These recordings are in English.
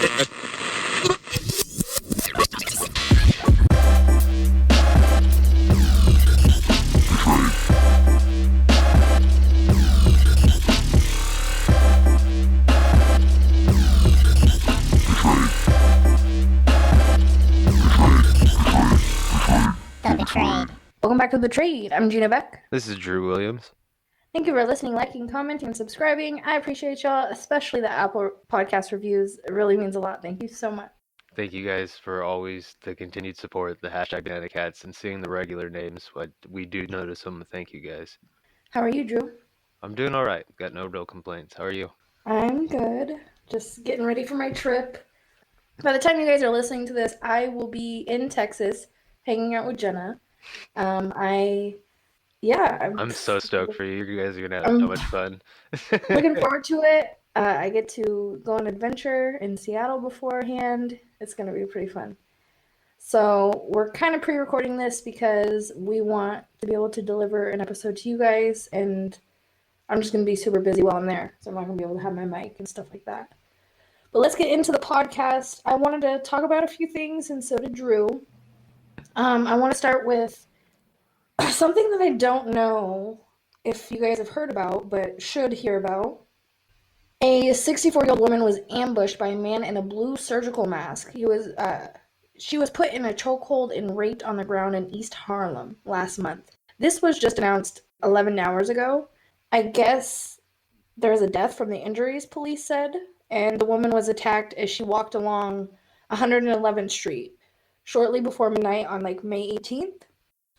Welcome back to The Trade. I'm Gina Beck. This is Drew Williams. Thank you for listening, liking, commenting, and subscribing. I appreciate y'all, especially the Apple Podcast reviews. It really means a lot. Thank you so much. Thank you guys for always the continued support, the hashtag Banana Cats, and seeing the regular names. We do notice them. Thank you guys. How are you, Drew? I'm doing all right. Got no real complaints. How are you? I'm good. Just getting ready for my trip. By the time you guys are listening to this, I will be in Texas hanging out with Jenna. I'm so stoked for you. You guys are going to have so much fun. Looking forward to it. I get to go on an adventure in Seattle beforehand. It's going to be pretty fun. So we're kind of pre-recording this because we want to be able to deliver an episode to you guys, and I'm just going to be super busy while I'm there, so I'm not going to be able to have my mic and stuff like that. But let's get into the podcast. I wanted to talk about a few things, and so did Drew. I want to start with something that I don't know if you guys have heard about, but should hear about. A 64-year-old woman was ambushed by a man in a blue surgical mask. She was put in a chokehold and raped on the ground in East Harlem last month. This was just announced 11 hours ago. I guess there was a death from the injuries, police said, and the woman was attacked as she walked along 111th Street shortly before midnight on May 18th.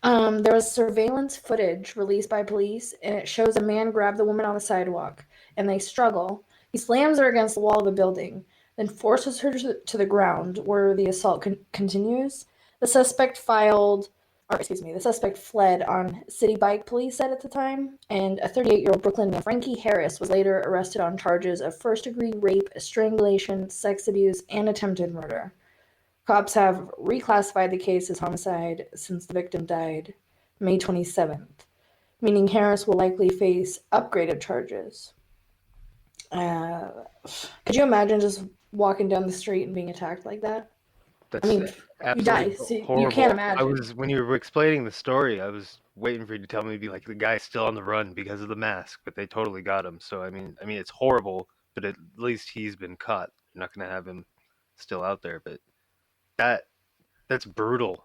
There was surveillance footage released by police, and it shows a man grab the woman on the sidewalk, and they struggle. He slams her against the wall of a building, then forces her to the ground, where the assault continues. The suspect fled on city bike, police said at the time, and a 38-year-old Brooklyn named Frankie Harris was later arrested on charges of first-degree rape, strangulation, sex abuse, and attempted murder. Cops have reclassified the case as homicide since the victim died May 27th, meaning Harris will likely face upgraded charges. Could you imagine just walking down the street and being attacked like that? You die. So you can't imagine. When you were explaining the story, I was waiting for you to tell me, the guy's still on the run because of the mask, but they totally got him. So, I mean, it's horrible, but at least he's been caught. You're not going to have him still out there, but that's brutal.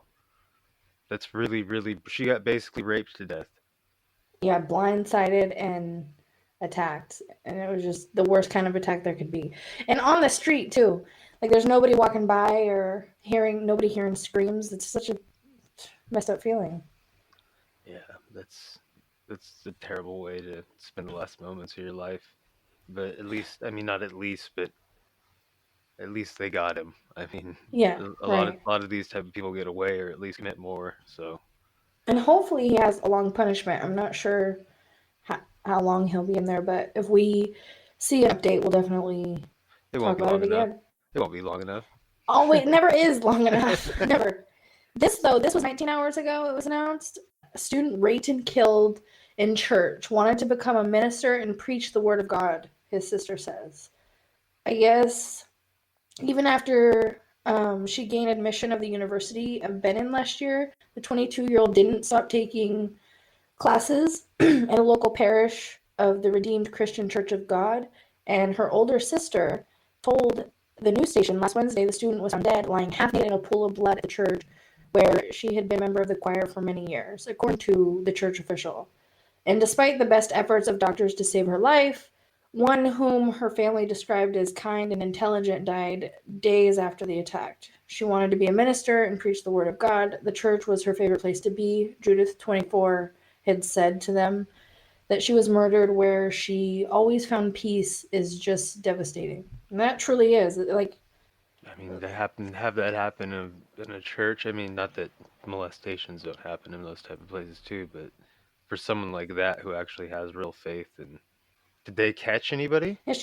That's really, really... She got basically raped to death. Yeah, blindsided and attacked. And it was just the worst kind of attack there could be. And on the street, too. There's nobody walking by or nobody hearing screams. It's such a messed up feeling. Yeah, that's a terrible way to spend the last moments of your life. But at least they got him. Yeah, a lot of these type of people get away or at least commit more. So, and hopefully he has a long punishment. I'm not sure how long he'll be in there, but if we see an update, we'll definitely talk about it again. It won't be long enough. Oh wait, it never is long enough. Never. This was 19 hours ago. It was announced. A student raped and killed in church wanted to become a minister and preach the word of God. His sister says. I guess. Even after she gained admission of the University of Benin last year, the 22-year-old didn't stop taking classes at a local parish of the Redeemed Christian Church of God, and her older sister told the news station last Wednesday the student was found dead, lying half naked in a pool of blood at the church where she had been a member of the choir for many years, according to the church official. And despite the best efforts of doctors to save her life, one whom her family described as kind and intelligent died days after the attack. She wanted to be a minister and preach the word of God. The church was her favorite place to be. Judith, 24, had said to them that she was murdered where she always found peace is just devastating. And that truly is. Have that happen in a church. Not that molestations don't happen in those type of places too, but for someone like that who actually has real faith and... Did they catch anybody? Yeah,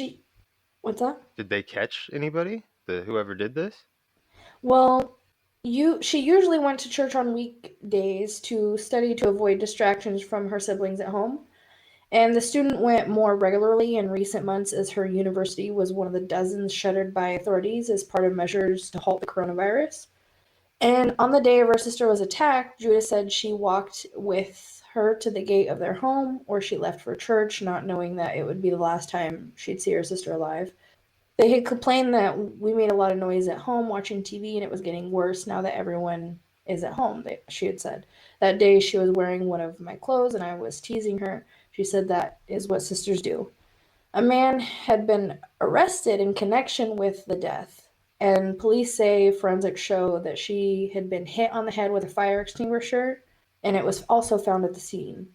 what's that? Did they catch anybody? Whoever did this? Well, she usually went to church on weekdays to study to avoid distractions from her siblings at home. And the student went more regularly in recent months as her university was one of the dozens shuttered by authorities as part of measures to halt the coronavirus. And on the day her sister was attacked, Judah said she walked with her to the gate of their home, or she left for church, not knowing that it would be the last time she'd see her sister alive. They had complained that we made a lot of noise at home watching TV and it was getting worse now that everyone is at home, she had said. That day she was wearing one of my clothes and I was teasing her. She said that is what sisters do. A man had been arrested in connection with the death, and police say forensics show that she had been hit on the head with a fire extinguisher, and it was also found at the scene.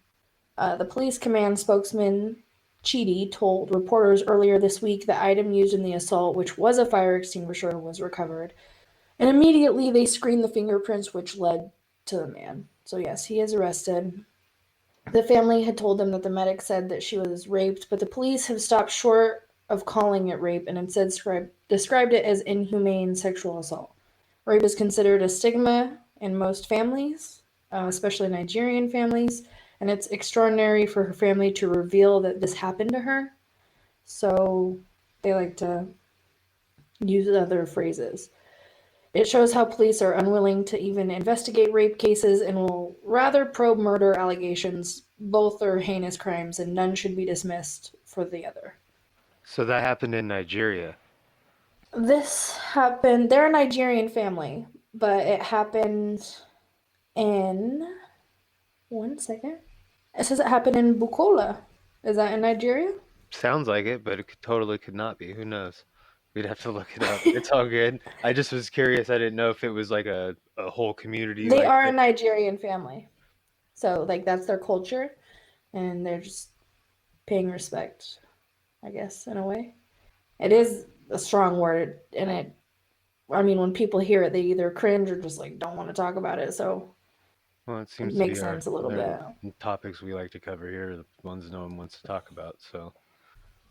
The police command spokesman Chidi told reporters earlier this week the item used in the assault, which was a fire extinguisher, was recovered. And immediately they screened the fingerprints, which led to the man. So, yes, he is arrested. The family had told them that the medic said that she was raped, but the police have stopped short of calling it rape and instead described it as inhumane sexual assault. Rape is considered a stigma in most families, especially Nigerian families, and it's extraordinary for her family to reveal that this happened to her. So they like to use other phrases. It shows how police are unwilling to even investigate rape cases and will rather probe murder allegations. Both are heinous crimes and none should be dismissed for the other. So that happened in Nigeria. This happened, they're a Nigerian family, but it happened in, one second. It says it happened in Bukola. Is that in Nigeria? Sounds like it, but it totally could not be. Who knows? We'd have to look it up. It's all good. I just was curious. I didn't know if it was like a whole community They like are a that. Nigerian family. So, like, that's their culture, and they're just paying respect, I guess, in a way. It is a strong word, and I mean, when people hear it, they either cringe or just, like, don't want to talk about it, so Well, it it seems to makes be our sense a little the bit. topics we like to cover here, the ones no one wants to talk about. So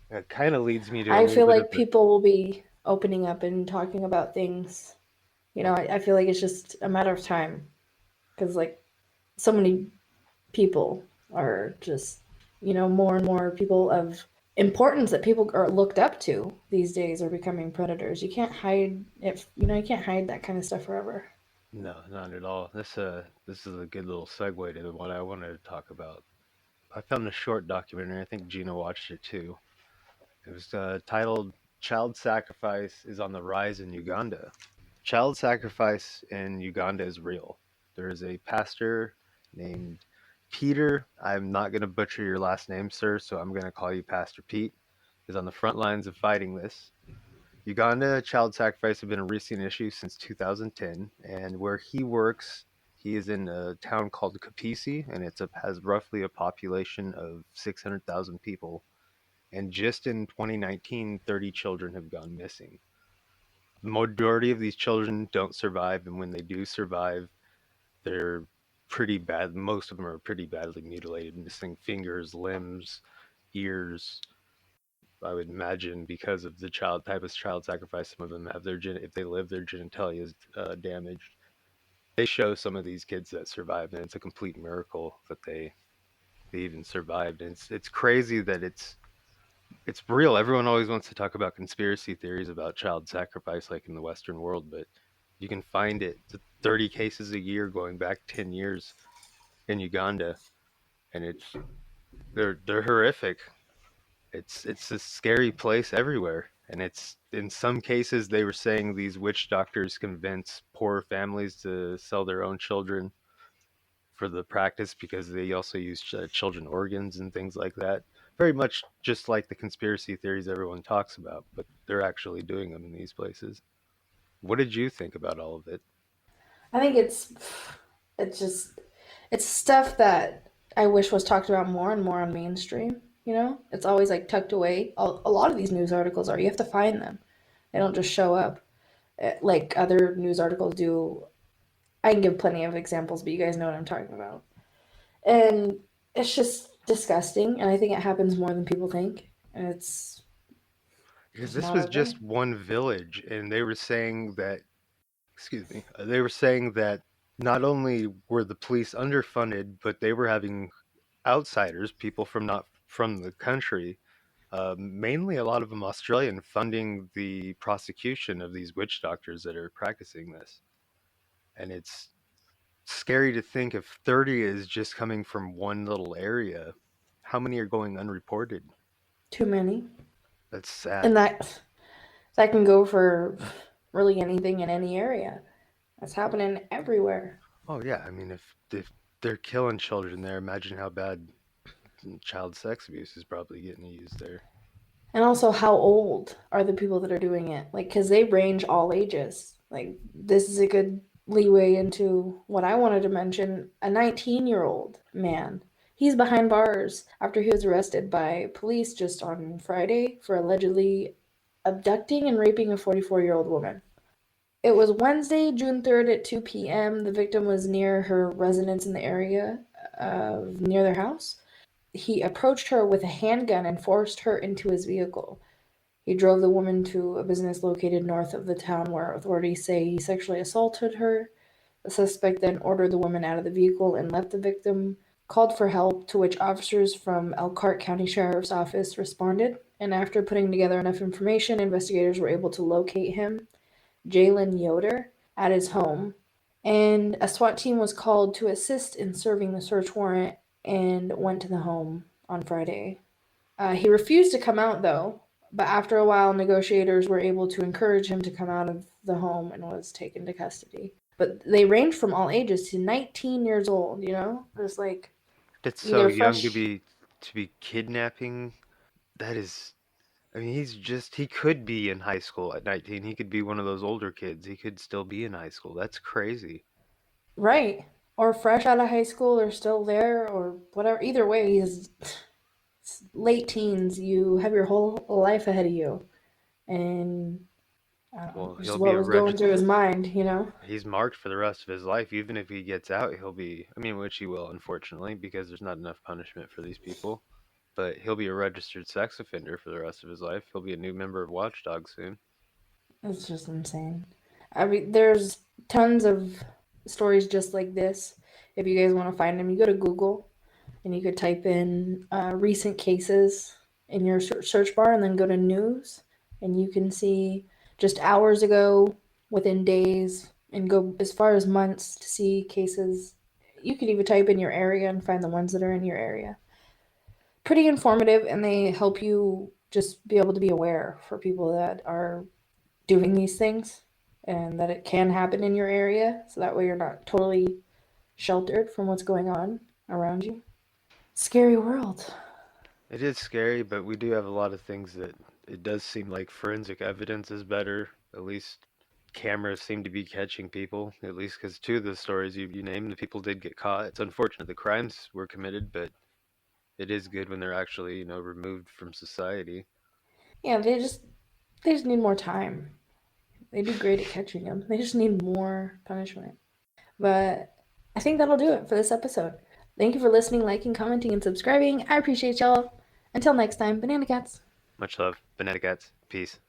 it kind of leads me to a I little feel bit of like a people will be opening up and talking about things. I feel like it's just a matter of time because, like, so many people are just, more and more people of importance that people are looked up to these days are becoming predators. You can't hide it, you can't hide that kind of stuff forever. no, not at all. This is a good little segue to what I wanted to talk about. I found a short documentary. I think Gina watched it too. It was titled "Child Sacrifice is on the Rise in Uganda." Child sacrifice in Uganda is real. There is a pastor named Peter. I'm not going to butcher your last name, sir, so I'm going to call you Pastor Pete. Is on the front lines of fighting this. Uganda child sacrifice have been a recent issue since 2010, and where he works, he is in a town called Kapisi, and has roughly a population of 600,000 people. And just in 2019, 30 children have gone missing. The majority of these children don't survive, and when they do survive, they're pretty bad. Most of them are pretty badly mutilated, missing fingers, limbs, ears. I would imagine because of the type of child sacrifice, some of them have if they live, their genitalia is damaged. They show some of these kids that survived, and it's a complete miracle that they even survived. And it's crazy that it's real. Everyone always wants to talk about conspiracy theories about child sacrifice, like in the Western world, but you can find it. 30 cases a year going back 10 years in Uganda, and they're horrific. It's a scary place everywhere, and it's in some cases they were saying these witch doctors convince poor families to sell their own children for the practice because they also use children organs and things like that. Very much just like the conspiracy theories everyone talks about, but they're actually doing them in these places. What did you think about all of it? I think it's just it's stuff that I wish was talked about more and more on mainstream. It's always like tucked away. A lot of these news articles are. You have to find them. They don't just show up like other news articles do. I can give plenty of examples, but you guys know what I'm talking about. And it's just disgusting, and I think it happens more than people think. And it's Because just this not was okay. just one village, and they were saying that, excuse me, they were saying that not only were the police underfunded, but they were having outsiders, people from not from the country, mainly a lot of them Australian, funding the prosecution of these witch doctors that are practicing this. And it's scary to think if 30 is just coming from one little area, how many are going unreported? Too many. That's sad. And that can go for really anything in any area. That's happening everywhere. Oh yeah, I mean if they're killing children there, imagine how bad child sex abuse is probably getting used there. And also, how old are the people that are doing it? Like, because they range all ages. Like, this is a good leeway into what I wanted to mention. A 19-year-old man. He's behind bars after he was arrested by police just on Friday for allegedly abducting and raping a 44-year-old woman. It was Wednesday, June 3rd at 2 p.m. The victim was near her residence in the area near their house. He approached her with a handgun and forced her into his vehicle. He drove the woman to a business located north of the town where authorities say he sexually assaulted her. The suspect then ordered the woman out of the vehicle and left the victim, called for help, to which officers from Elkhart County Sheriff's Office responded. And after putting together enough information, investigators were able to locate him, Jalen Yoder, at his home. And a SWAT team was called to assist in serving the search warrant and went to the home on Friday. He refused to come out, though, but after a while, negotiators were able to encourage him to come out of the home and was taken to custody. But they range from all ages to 19 years old, you know? Just like That's so either young fresh. to be kidnapping. That is, I mean, he could be in high school at 19. He could be one of those older kids. He could still be in high school. That's crazy. Right. Or fresh out of high school or still there or whatever. Either way, he's late teens. You have your whole life ahead of you. And I don't know, Well, just he'll be what a was going through his mind, you know? he's marked for the rest of his life. Even if he gets out, he'll be, I mean, which he will, unfortunately, because there's not enough punishment for these people. But he'll be a registered sex offender for the rest of his life. He'll be a new member of Watchdog soon. It's just insane. I mean, there's tons of stories just like this. If you guys want to find them, you go to Google and you could type in recent cases in your search bar and then go to news and you can see just hours ago, within days, and go as far as months to see cases. You could even type in your area and find the ones that are in your area. Pretty informative, and they help you just be able to be aware for people that are doing these things and that it can happen in your area. So that way you're not totally sheltered from what's going on around you. Scary world. It is scary, but we do have a lot of things that it does seem like forensic evidence is better. At least cameras seem to be catching people, at least because two of the stories you named, the people did get caught. It's unfortunate the crimes were committed, but it is good when they're actually, removed from society. Yeah, they just need more time. They do great at catching them. They just need more punishment. But I think that'll do it for this episode. Thank you for listening, liking, commenting, and subscribing. I appreciate y'all. Until next time, Banana Cats. Much love. Banana Cats. Peace.